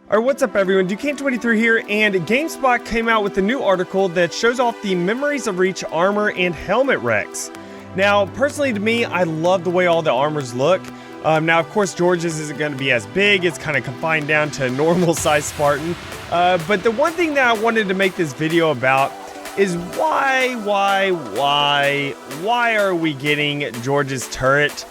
Alright, what's up everyone, Duquesne23 here, and GameSpot came out with a new article that shows off the Memories of Reach armor and helmet recs. Now, personally to me, I love the way all the armors look. Now, of course, George's isn't going to be as big, it's kind of confined down to a normal size Spartan. But the one thing that I wanted to make this video about is why are we getting George's turret?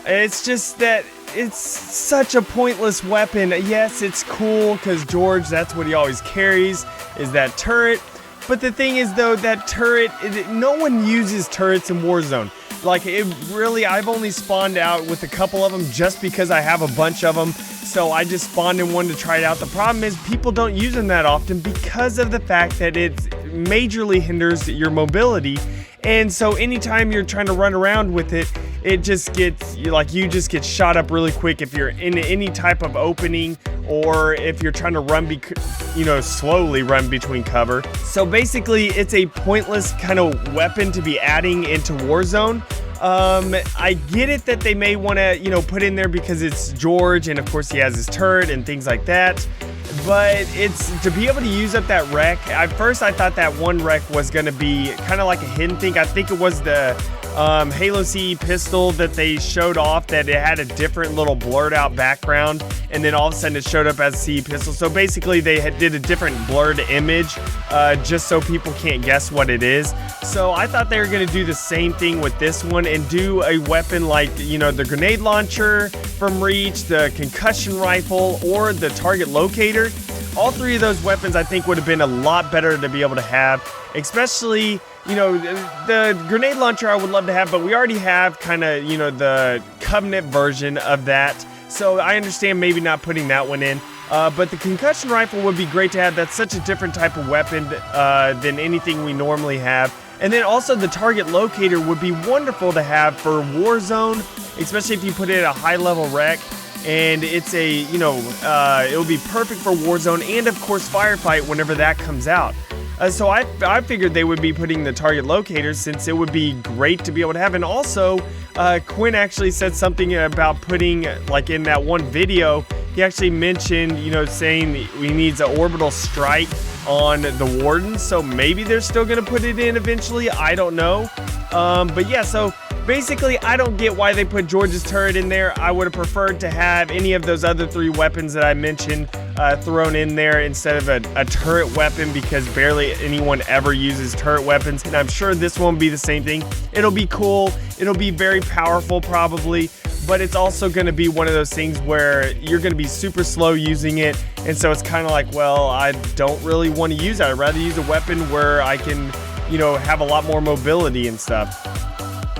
It's just that it's such a pointless weapon. Yes, it's cool because George, that's what he always carries, is that turret. But the thing is though, that turret, no one uses turrets in Warzone. Like, it really, I've only spawned out with a couple of them just because I have a bunch of them. So I just spawned in one to try it out. The problem is people don't use them that often because of the fact that it majorly hinders your mobility. And so anytime you're trying to run around with it, it just gets, like, you just get shot up really quick if you're in any type of opening, or if you're trying to run, slowly run between cover. So basically, it's a pointless kind of weapon to be adding into Warzone. I get it that they may want to, put in there because it's George, and of course he has his turret and things like that. But it's to be able to use up that rec. At first I thought that one rec was going to be kind of like a hidden thing. I think it was the Halo CE pistol that they showed off, that it had a different little blurred out background, and then all of a sudden it showed up as a CE pistol. So basically they did a different blurred image just so people can't guess what it is. So I thought they were going to do the same thing with this one and do a weapon like, the grenade launcher from Reach, the concussion rifle, or the target locator. All three of those weapons I think would have been a lot better to be able to have, especially, the grenade launcher I would love to have, but we already have kind of, the Covenant version of that. So I understand maybe not putting that one in. But the concussion rifle would be great to have. That's such a different type of weapon than anything we normally have. And then also the target locator would be wonderful to have for Warzone, especially if you put it at a high level rec. And it's a, it would be perfect for Warzone and of course Firefight whenever that comes out. So I figured they would be putting the target locator, since it would be great to be able to have. And also, Quinn actually said something about putting, like in that one video, he actually mentioned, saying he needs an orbital strike on the Warden. So maybe they're still going to put it in eventually. I don't know. But yeah, so basically, I don't get why they put George's turret in there. I would have preferred to have any of those other three weapons that I mentioned thrown in there instead of a turret weapon, because barely anyone ever uses turret weapons. And I'm sure this won't be the same thing. It'll be cool. It'll be very powerful probably, but it's also going to be one of those things where you're going to be super slow using it. And so it's kind of like, well, I don't really want to use it. I'd rather use a weapon where I can, have a lot more mobility and stuff.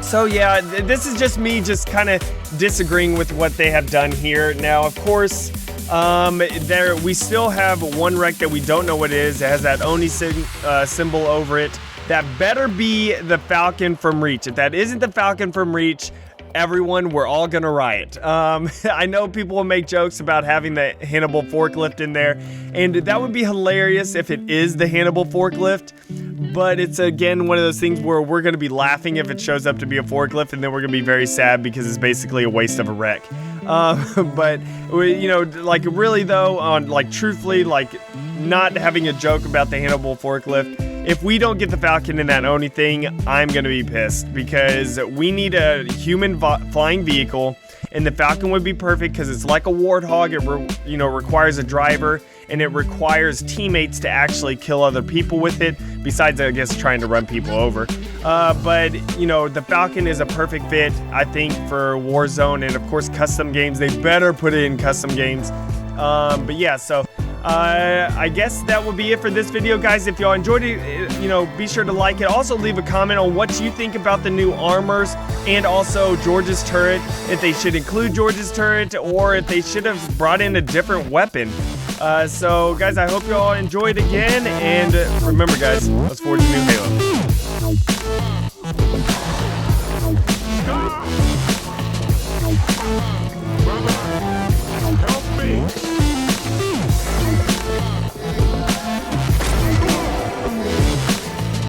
So yeah, this is just me just kind of disagreeing with what they have done here. Now, of course, we still have one rec that we don't know what it is. It has that ONI symbol over it. That better be the Falcon from Reach. If that isn't the Falcon from Reach, everyone, we're all gonna riot. I know people will make jokes about having the Hannibal Forklift in there, and that would be hilarious if it is the Hannibal Forklift. But it's, again, one of those things where we're going to be laughing if it shows up to be a forklift, and then we're going to be very sad because it's basically a waste of a wreck. But, like, really, though, truthfully, not having a joke about the Hannibal Forklift, if we don't get the Falcon in that ONI thing, I'm going to be pissed, because we need a human flying vehicle, and the Falcon would be perfect because it's like a Warthog. It requires a driver, and it requires teammates to actually kill other people with it, besides, I guess, trying to run people over. But, the Falcon is a perfect fit, I think, for Warzone, and of course custom games. They better put it in custom games. But yeah, so I guess that would be it for this video, guys. If y'all enjoyed it, be sure to like it. Also leave a comment on what you think about the new armors, and also George's turret, if they should include George's turret, or if they should have brought in a different weapon. So guys, I hope you all enjoyed again, and remember guys, let's forge a new Halo.